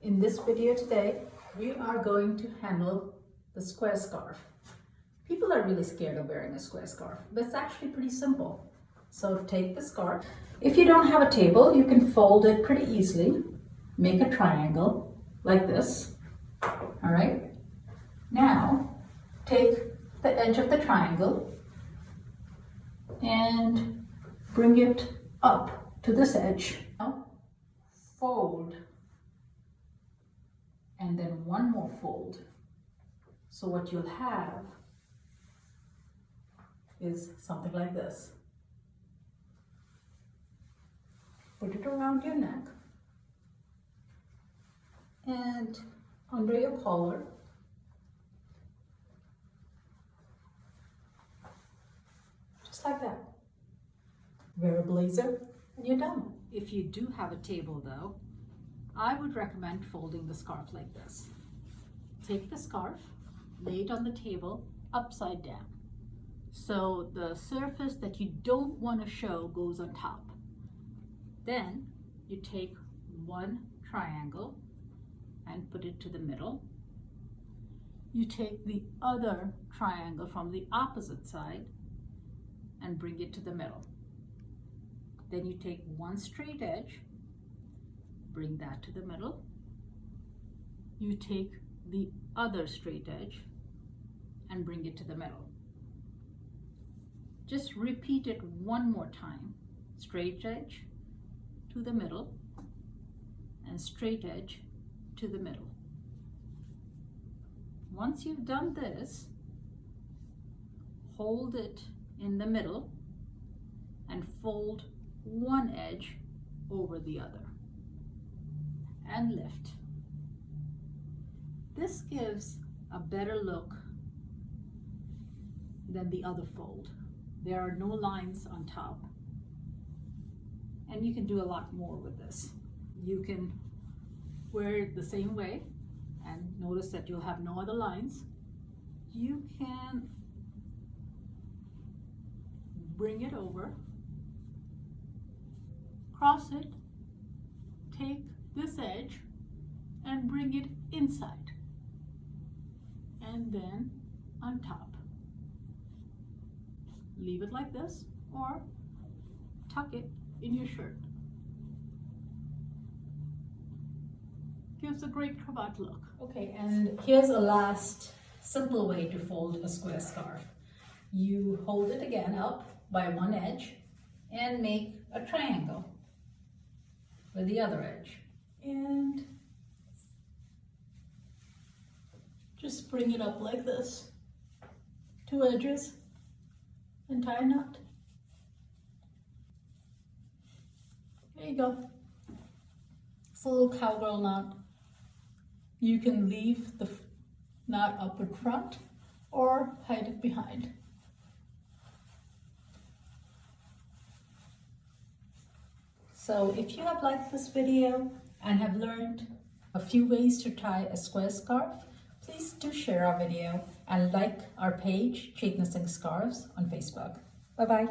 In this video today, we are going to handle the square scarf. People are really scared of wearing a square scarf, but it's actually pretty simple. So take the scarf. If you don't have a table, you can fold it pretty easily. Make a triangle like this. All right. Now, take the edge of the triangle and bring it up to this edge. Now, fold. And then one more fold. So what you'll have is something like this. Put it around your neck and under your collar. Just like that. Wear a blazer and you're done. If you do have a table though, I would recommend folding the scarf like this. Take the scarf, lay it on the table upside down. So the surface that you don't want to show goes on top. Then you take one triangle and put it to the middle. You take the other triangle from the opposite side and bring it to the middle. Then you take one straight edge, bring that to the middle. You take the other straight edge and bring it to the middle. Just repeat it one more time. Straight edge to the middle and straight edge to the middle. Once you've done this, hold it in the middle and fold one edge over the other. And lift. This gives a better look than the other fold. There are no lines on top. And you can do a lot more with this. You can wear it the same way and notice that you'll have no other lines. You can bring it over, cross it, take this edge and bring it inside and then on top. Leave it like this or tuck it in your shirt. Gives a great cravat look. Okay, and here's a last simple way to fold a square scarf. You hold it again up by one edge and make a triangle with the other edge. And just bring it up like this, two edges, and tie a knot. There you go. It's a little cowgirl knot. You can leave the knot up in front or hide it behind. So if you have liked this video and have learned a few ways to tie a square scarf, please do share our video and like our page, Chetna Singh Scarves, on Facebook. Bye-bye.